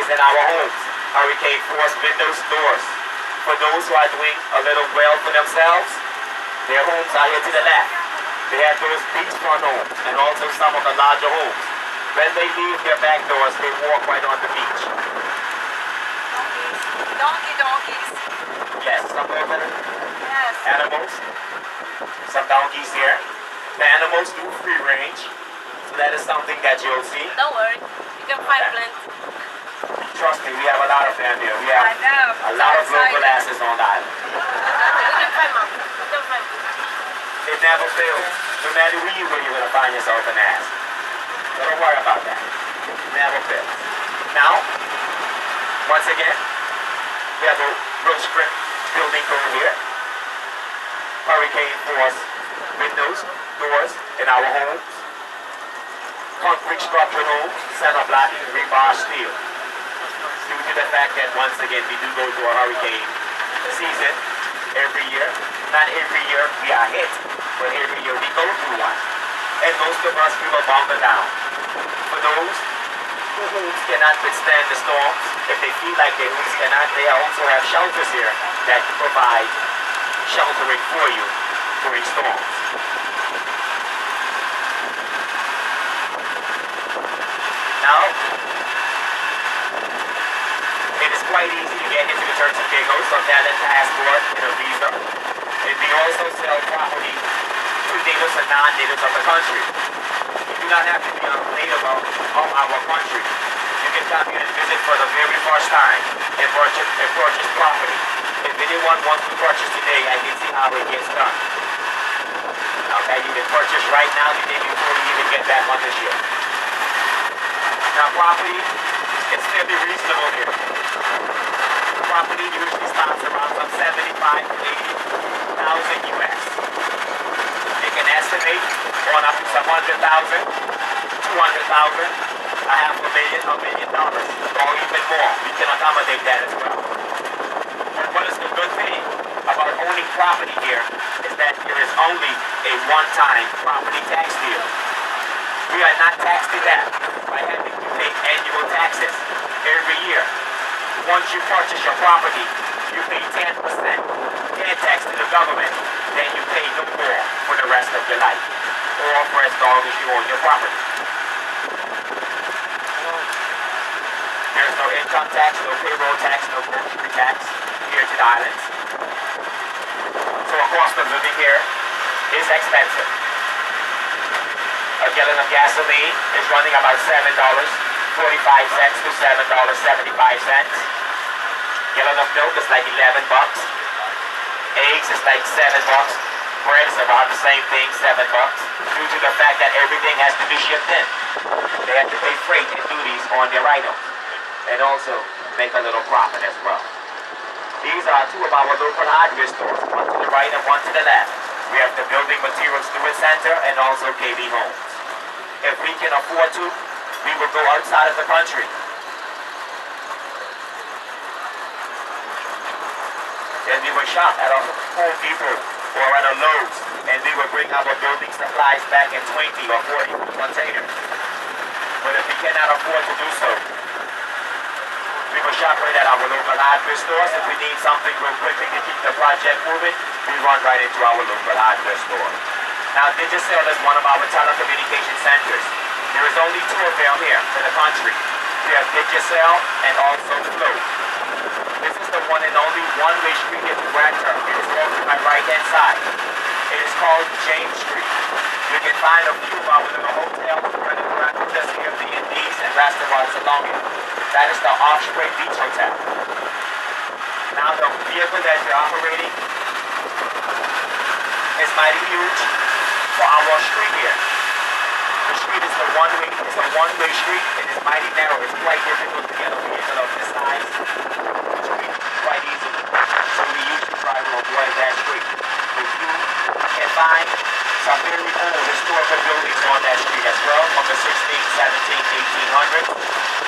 in our homes. Hurricane force windows, doors. For those who are doing a little well for themselves, their homes are here to the left. They have those beachfront homes and also some of the larger homes. When they leave their back doors, they walk right on the beach. Donkeys. Yes, some urban Yes. animals. Some donkeys here. The animals do free range, so that is something that you'll see. Don't worry. You can find plenty. Trust me, we have a lot of them here. We have I know. a lot of local asses on the island. You can find them. You can find them. It never fails. No matter where you're going to find yourself an ass. So don't worry about that. It never fails. Now, once again, we have a real script building code here. Hurricane force windows, doors in our homes. Concrete structured homes, center blocking, rebar steel. Due to the fact that once again we do go to a hurricane season every year. Not every year we are hit, but every year we go through one. And most of us we will bunker down. For those whose cannot withstand the storms, if they feel like their homes cannot, they also have shelters here that provide sheltering for you during storms. Now, it is quite easy to get into the Turks and Caicos, so valid passport and a visa. And we also sell property to natives and non-natives of the country. You do not have to be a native of our country. You can come here and visit for the very first time and purchase property. If anyone wants to purchase today, I can see how it gets done. Okay, you can purchase right now today before you even get back on the ship. Now property is fairly reasonable here. Property usually starts around some 75 to 80,000 US. You can estimate on up to some 100,000, 200,000, a half a million, $1 million, or even more. We can accommodate that as well. But what is the good thing about owning property here is that there is only a one-time property tax deal. We are not taxed to that by having to pay annual taxes every year. Once you purchase your property, you pay 10% tax to the government, then you pay no more for the rest of your life, or for as long as you own your property. There's no income tax, no payroll tax, no grocery tax here to the islands. So the cost of living here is expensive. A gallon of gasoline is running about $7.45 to $7.75. Gallon of milk is like $11. Eggs is like $7. Bread is about the same thing, $7. Due to the fact that everything has to be shipped in. They have to pay freight and duties on their items. And also make a little profit as well. These are two of our local hardware stores, one to the right and one to the left. We have the Building Materials Steward Center and also KB Homes. If we can afford to, we will go outside of the country. And we will shop at a Home Depot or at a Lowe's, and we will bring our building supplies back in 20 or 40 containers. But if we cannot afford to do so, we will shop right at our local hardware stores. If we need something real quickly to keep the project moving, we run right into our local hardware store. Now, Digicel is one of our telecommunication centers. There is only two of them here in the country. We have Digicel and also Flow. This is the one and only one-way street here to Grand Turk. It is located on my right-hand side. It is called James Street. You can find a few of our little hotels, just here, B&Bs, and restaurants along it. That is the Osprey Beach Hotel. Now, the vehicle that you're operating is mighty huge for our street here. The street is a one-way street. It is mighty narrow. It's quite difficult to get a vehicle of this size. It should be quite easy. So we usually try to avoid that street. If you can find some very old historical buildings on that street as well, from the 16th, 17th, 1800s.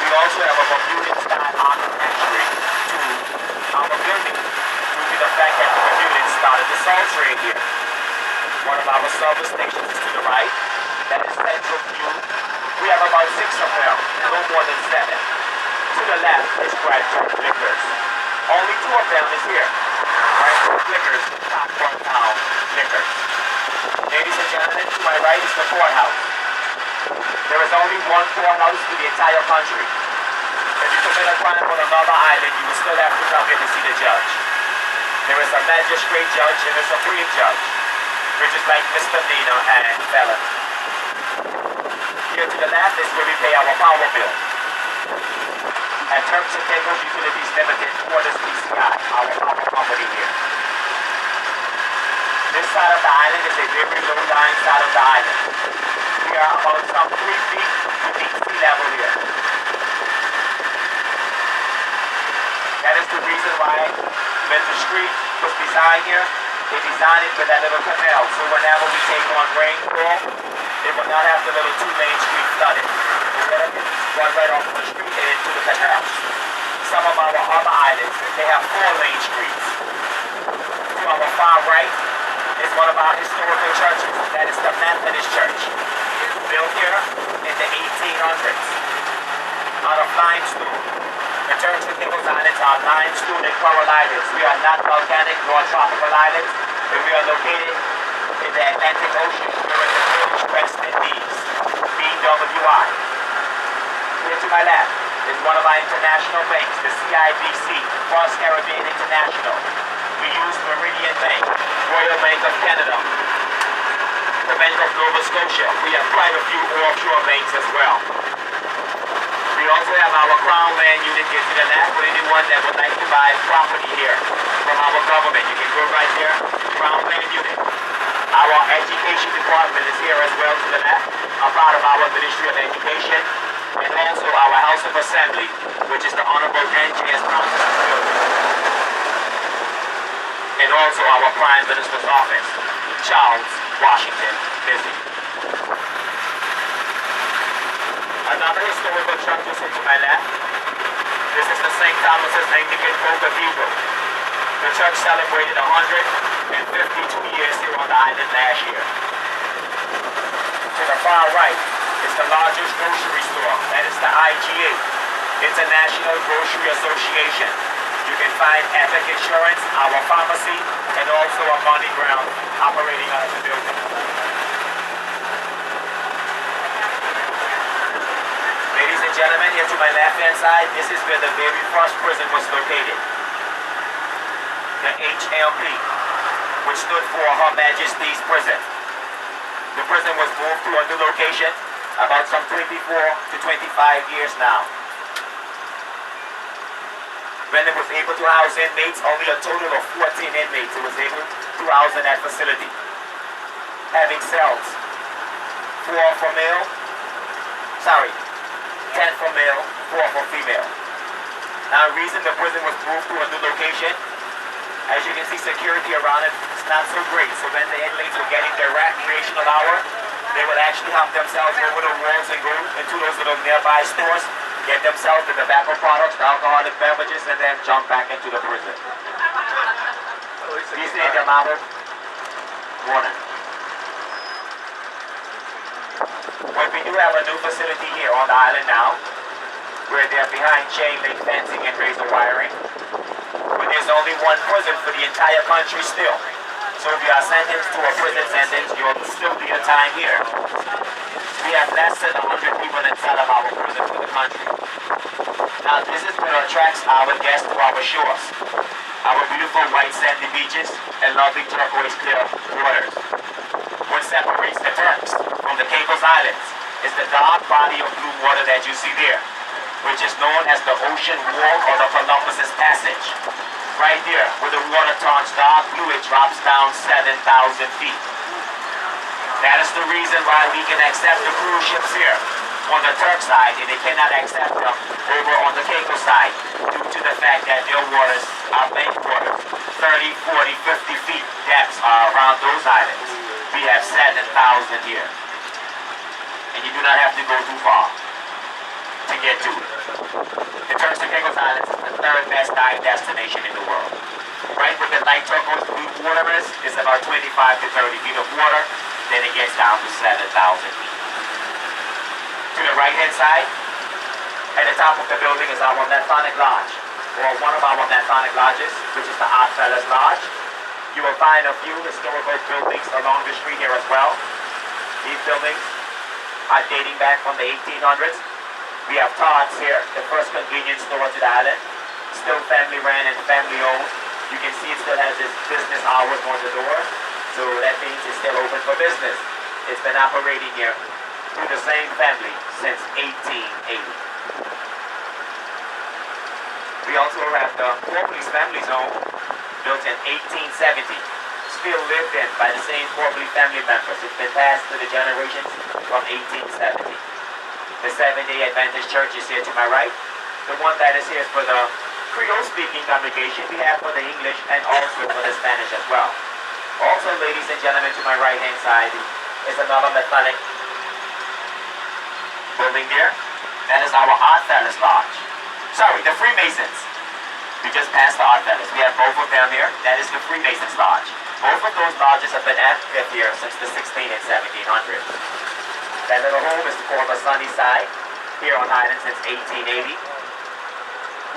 We also have a Bermudian-style architecture to our building, due to the fact that the Bermudians started the salt trade here. One of our service stations is to the right. That is Central View. We have about 6 of them, no more than 7. To the left is Grand Turk Liquors. Only two of them is here. Grand Turk Liquors, top one town liquors. Ladies and gentlemen, to my right is the courthouse. There is only one courthouse to the entire country. If you commit a crime on another island, you will still have to come here to see the judge. There is a magistrate judge and a supreme judge, which is like misdemeanor and felon. Here to the left is where we pay our power bill. At Turks and Caicos Utilities Limited, Quarters PCI, our power company here. This side of the island is a very low-lying side of the island. We are about some 3 feet beneath sea level here. That is the reason why when the street was designed here, they designed it with that little canal. So whenever we take on rainfall, it will not have the little 2-lane street flooded. The water can run right off the street and into the canal. Some of our other islands, they have 4-lane streets. To our far right is one of our historical churches. That is the Methodist Church. It was built here in the 1800s out of limestone. The Turks and Caicos Islands are limestone and coral islands. We are not volcanic nor tropical islands, but we are located in the Atlantic Ocean. We're in the British West Indies, BWI. Here to my left is one of our international banks, the CIBC, Cross Caribbean International. We use Meridian Bank, Royal Bank of Canada, the Bank of Nova Scotia. We have quite a few offshore banks as well. We also have our Crown Land unit here to the left for anyone that would like to buy property here from our government. You can go right there, Crown Land unit. Our education department is here as well to the left, a part of our Ministry of Education, and also our House of Assembly, which is the Honorable N.J.S. Brown's building. And also our Prime Minister's office, Charles Washington Busy. Another historical church is to my left. This is the St. Thomas's Anglican Cathedral. The church celebrated 152 years here on the island last year. To the far right is the largest grocery store. That is the IGA, International Grocery Association. You can find Epic Insurance, our pharmacy, and also a money ground operating out of the building. Ladies and gentlemen, here to my left-hand side, this is where the very first prison was located. The HMP, which stood for Her Majesty's Prison. The prison was moved to a new location about some 24 to 25 years now. When it was able to house inmates, only a total of 14 inmates it was able to house in that facility. Having cells, 10 for male, 4 for female. Now the reason the prison was moved to a new location, as you can see, security around it is not so great. So when the inmates were getting their recreational hour, they would actually help themselves over the walls and go into those little nearby stores, get themselves the tobacco products, the alcoholic beverages, and then jump back into the prison. These days, they're mounted. Warning. But we do have a new facility here on the island now, where they're behind chain link fencing and razor wiring. But there's only one prison for the entire country still. So if you are sentenced to a prison sentence, you'll still be a time here. We have less than 100 people inside of our prison for the country. Now this is what attracts our guests to our shores. Our beautiful white sandy beaches and lovely turquoise clear waters. What separates the Turks from the Caicos Islands is the dark body of blue water that you see there, which is known as the ocean wall or the Columbus's Passage. Right there, where the water turns dark blue, it drops down 7,000 feet. That is the reason why we can accept the cruise ships here on the Turk side, and they cannot accept them over on the Caicos side due to the fact that their waters are bank waters. 30, 40, 50 feet depths are around those islands. We have 7,000 here. And you do not have to go too far to get to it. The Turks and Caicos Islands is the third best dive destination in the world. Right where the light turquoise blue water is about 25 to 30 feet of water. Then it gets down to 7,000 feet. To the right hand side At the top of the building is our Masonic Lodge, or one of our Masonic lodges, which is the Odd Fellas Lodge. You will find a few historical buildings along the street here as well. These buildings are dating back from the 1800s. We have Todd's here, the first convenience store to the island. Still family ran and family owned. You can see it still has its business hours on the door. So that means it's still open for business. It's been operating here through the same family since 1880. We also have the Portland's family zone, built in 1870. Still lived in by the same Portland family members. It's been passed to the generations from 1870. The Seventh-day Adventist Church is here to my right. The one that is here is for the Creole-speaking congregation. We have for the English and also for the Spanish as well. Also, ladies and gentlemen, to my right-hand side is another Masonic building here. That is our Odd Fellas Lodge. Sorry, the Freemasons. We just passed the Odd Fellas. We have both of them here. That is the Freemasons Lodge. Both of those lodges have been active here since the 16 and 1700s. That little home is called the Sunny Side, here on island since 1880.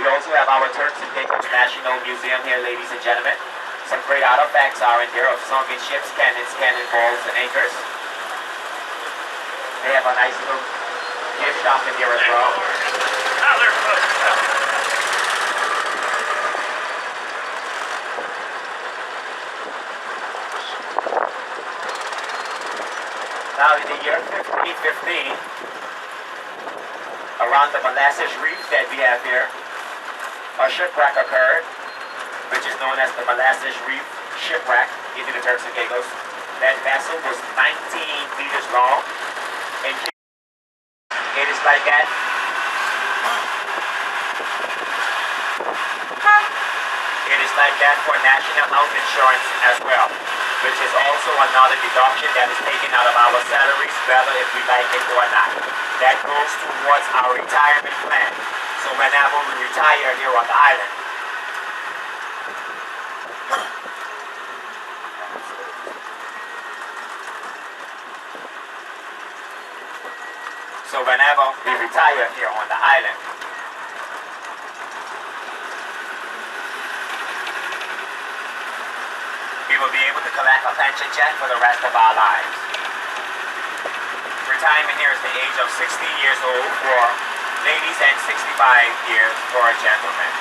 We also have our Turks and Caicos National Museum here, ladies and gentlemen. Some great artifacts are in here of sunken ships, cannons, cannonballs, and anchors. They have a nice little gift shop in here as well. Now in the year 1515, around the Molasses Reef that we have here, a shipwreck occurred, which is known as the Molasses Reef Shipwreck into the Turks and Caicos. That vessel was 19 meters long, and it is like that. It is like that for national health insurance as well, which is also another deduction that is taken out of our salaries, whether if we like it or not. That goes towards our retirement plan. So whenever we retire here on the island, here on the island, we will be able to collect a pension check for the rest of our lives. Retirement here is the age of 60 years old for ladies and 65 years for a gentleman.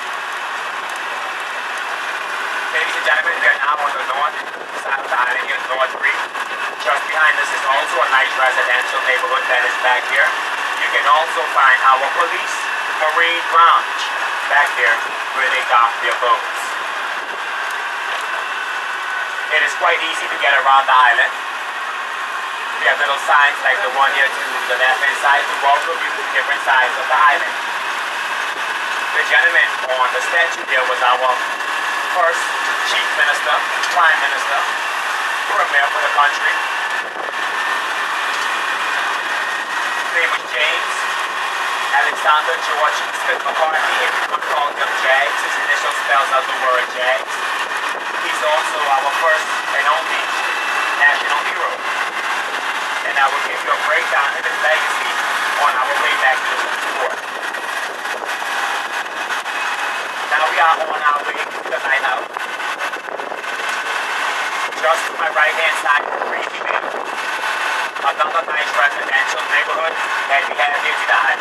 Ladies and gentlemen, we are now on the north side of the island here, North Reef. Just behind us is also a nice residential neighborhood that is back here. You can also find our police marine branch back there where they dock their boats. It is quite easy to get around the island. We have little signs like the one here to the left-hand side to welcome you to different sides of the island. The gentleman on the statue there was our first chief minister, prime minister, premier for the country. His name was James Alexander George Smith McCarthy. Everyone called him Jags. His initial spells out the word Jags. He's also our first and only national hero. And I will give you a breakdown of his legacy on our way back to the port. Now we are on our way to the lighthouse. Just to my right-hand side, another nice residential neighborhood that we have here to the island.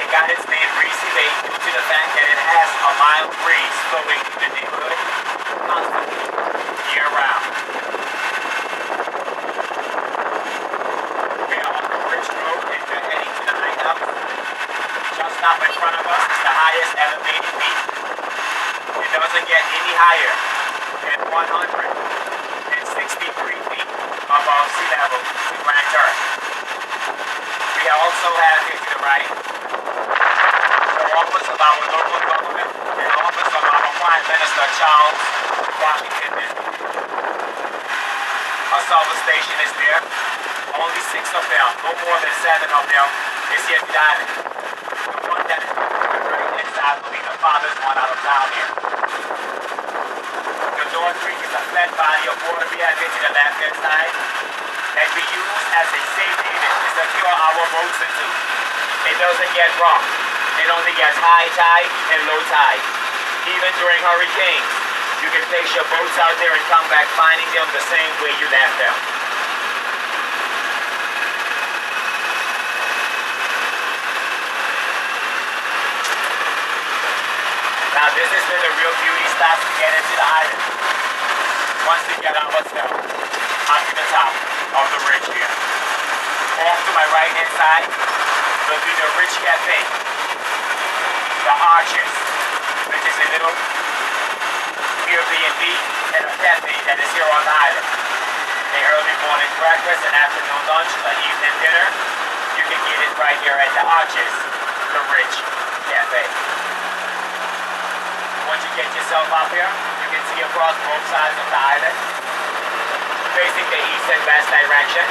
It got its name Breezy Bay due to the fact that it has a mild breeze flowing through the neighborhood constantly, year-round. We are on the Bridge Road and we're heading to the lighthouse. Just up in front of us is the highest elevated peak. It doesn't get any higher than 163 feet above sea level to Grand Turk. We also have here to the right the office of our local government and office of our Prime Minister Charles Washington. A service station is there. Only 6 of them, no more than 7 of them is here to the island. The one that is right inside will be the farthest one out of town here. The North Creek is a flat body of water we have here to the left-hand side. that we use as a safety net to secure our boats into. It doesn't get rough. It only gets high tide and low tide. Even during hurricanes, you can place your boats out there and come back finding them the same way you left them. Now this is where the real beauty starts to get into the island. Once we get ourselves up to the top of the ridge here. Off to my right hand side will be the Rich Cafe. The Arches, which is a little Airbnb and a cafe that is here on the island. The early morning breakfast and afternoon lunch, an evening dinner, you can get it right here at the Arches, the Rich Cafe. Once you get yourself up here, you can see across both sides of the island, facing the east and west direction.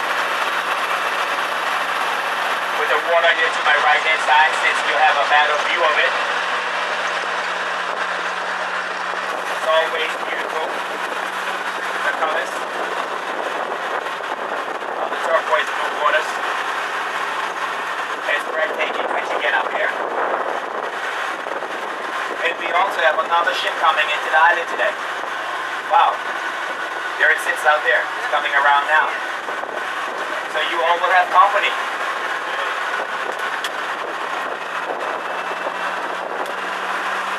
With the water here to my right hand side, since you have a better view of it. It's always beautiful. The colors of the turquoise blue waters. It's breathtaking when you get up here. And we also have another ship coming into the island today. Wow. There it sits out there. It's coming around now. So you all will have company.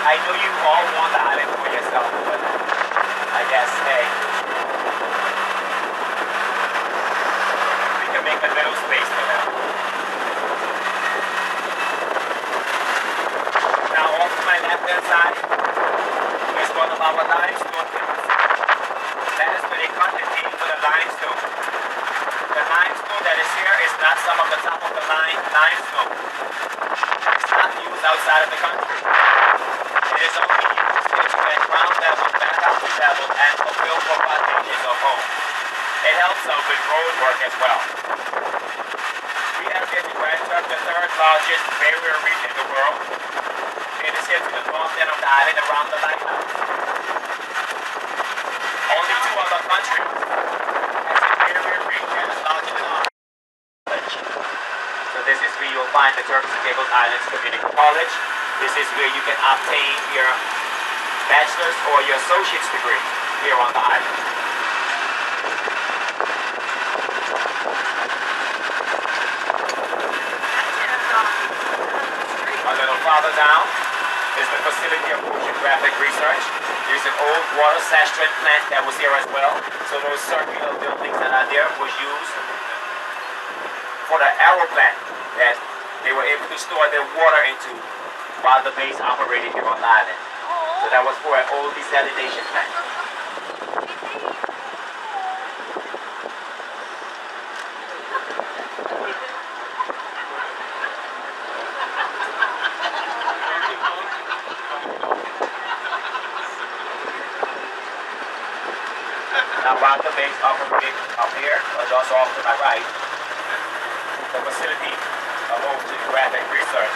I know you all want the island for yourself, but I guess, hey, we can make a little space for them. Now off to my left-hand side is one of our limestone pillars. That is where they cut and dig for the limestone. The limestone that is here is not some of the top of the line limestone. It's not used outside of the country. It is only used here to get ground level, back up to level, and fulfill for foundations of home. It helps out with road work as well. We have here the Grand Turk, the third largest barrier reef in the world. It is here to the north end of the island around the lighthouse. Only two other countries has a barrier reef that is larger than ours. So this is where you'll find the Turks and Caicos Islands Community College. This is where you can obtain your bachelor's or your associate's degree here on the island. A little farther down is the facility of oceanographic research. There's an old water sastran plant that was here as well. So those circular buildings that are there was used for the aeroplane that they were able to store their water into while the base operated here on the island. So that was for an old desalination plant. Now while the base operated up here, or just off to my right, the facility of oceanographic research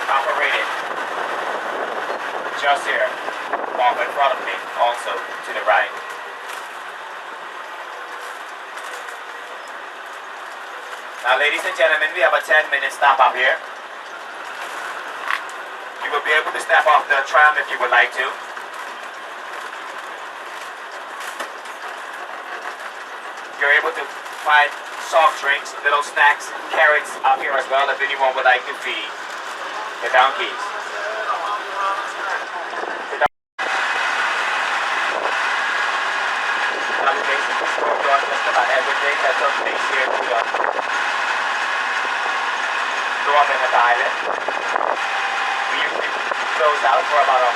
operated just here, off in front of me, also to the right. Now ladies and gentlemen, we have a 10-minute stop up here. You will be able to step off the tram if you would like to. You're able to find soft drinks, little snacks, carrots up here as well if anyone would like to feed the donkeys. Now we basically spoke on just about everything that took place here to the north end of the island. We usually close out for about a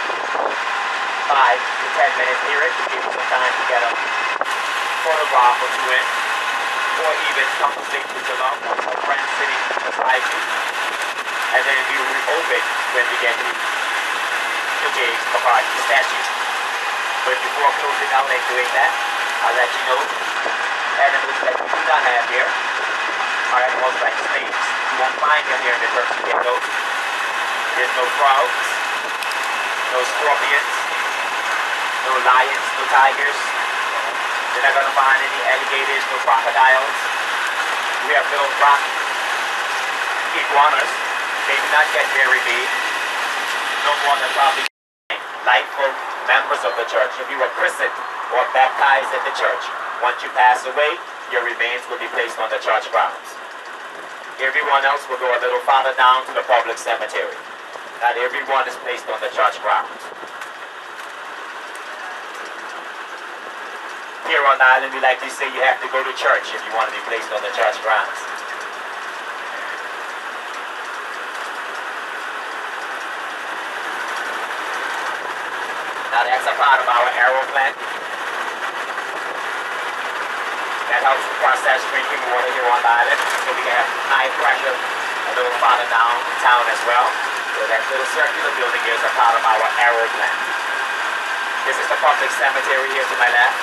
5 to 10 minute period to give you some time to get a photograph or two in, or even conversate with your loved ones or friends sitting beside you. And then we will open when we get to the gates of our statue. But before closing out and doing that, I'll let you know animals that we do not have here are animals like snakes. You won't find them here in the Turks and Caicos. There's no frogs, no scorpions, no lions, no tigers, You're not going to find any alligators, no crocodiles. We have little rock iguanas. They do not get very big. No more than probably lifeboat members of the church. If you were christened or baptized in the church, once you pass away, your remains will be placed on the church grounds. Everyone else will go a little farther down to the public cemetery. Not everyone is placed on the church grounds. Here on the island, we like to say you have to go to church if you want to be placed on the church grounds. Now that's a part of our arrow plant. That helps to process drinking water here on the island, so we can have high pressure a little farther downtown as well. So that little circular building here is a part of our arrow plant. This is the public cemetery here to my left.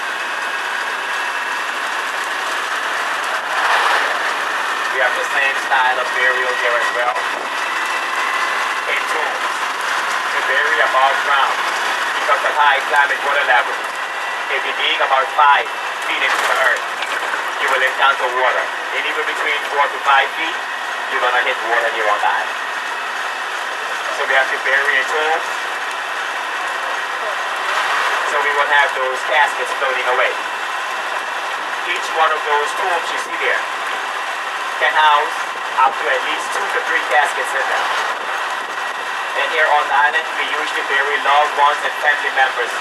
We have the same style of burial here as well. In tombs, to bury above ground because of high climate water level. If you dig about 5 feet into the earth, you will encounter water. Anywhere between 4 to 5 feet, you're going to hit water here on the island. So we have to bury in tombs, so we won't have those caskets floating away. Each one of those tombs you see there can house up to at least 2 to 3 caskets in them. And here on the island, we usually bury loved ones and family members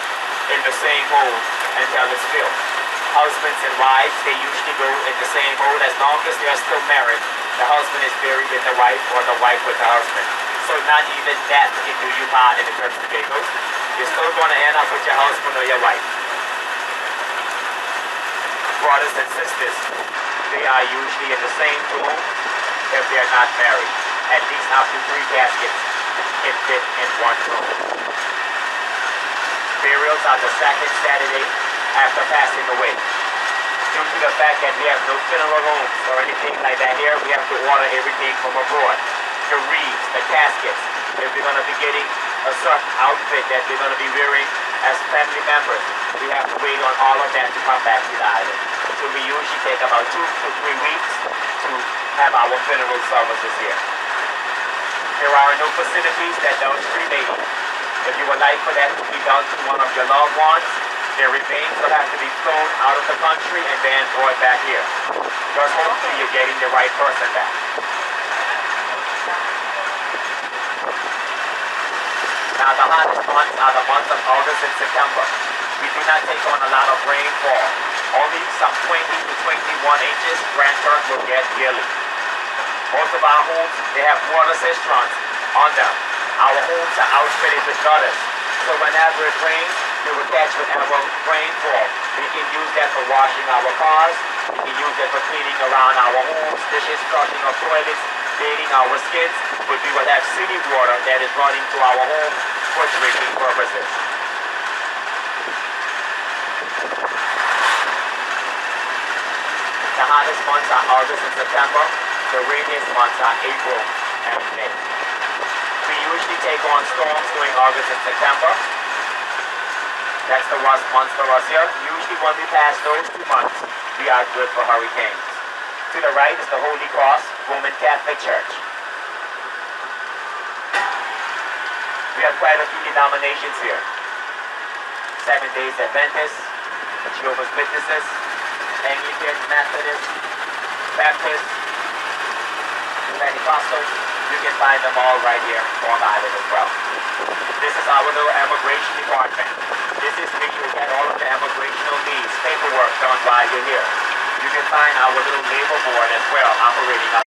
in the same hole until it's filled. Husbands and wives, they usually go in the same hole as long as they are still married. The husband is buried with the wife or the wife with the husband. So not even death can do you harm in the Turks and Caicos. You're still going to end up with your husband or your wife. Brothers and sisters, they are usually in the same tomb if they are not married. At least up to 3 caskets can fit in one tomb. Burials are the second Saturday after passing away. Due to the fact that we have no funeral homes or anything like that here, we have to order everything from abroad. The wreaths, the caskets. If we're going to be getting a certain outfit that we're going to be wearing as family members, we have to wait on all of that to come back to the island. So we usually take about 2 to 3 weeks to have our funeral services here. There are no facilities that does cremating. If you would like for that to be done to one of your loved ones, their remains will have to be flown out of the country and then brought back here. Just hopefully you're getting the right person back. Now the hottest months are the months of August and September. We do not take on a lot of rainfall. Only some 20 to 21 inches Grand Turk will get yearly. Most of our homes, they have water cisterns on them. Our homes are outfitted with gutters. So whenever it rains, we will catch whatever rainfall. We can use that for washing our cars. We can use that for cleaning around our homes, dishes, flushing of toilets, bathing our skins. But we will have city water that is running to our homes for drinking purposes. The hottest months are August and September. The rainiest months are April and May. We usually take on storms during August and September. That's the worst months for us here. Usually when we pass those 2 months, we are good for hurricanes. To the right is the Holy Cross Roman Catholic Church. We have quite a few denominations here. Seventh-day Adventists, Jehovah's Witnesses, Anglican, Methodist, Baptist, Pentecostal. You can find them all right here on the island as well. This is our little immigration department. This is where you get all of the immigrational needs, paperwork done while you're here. You can find our little labor board as well operating up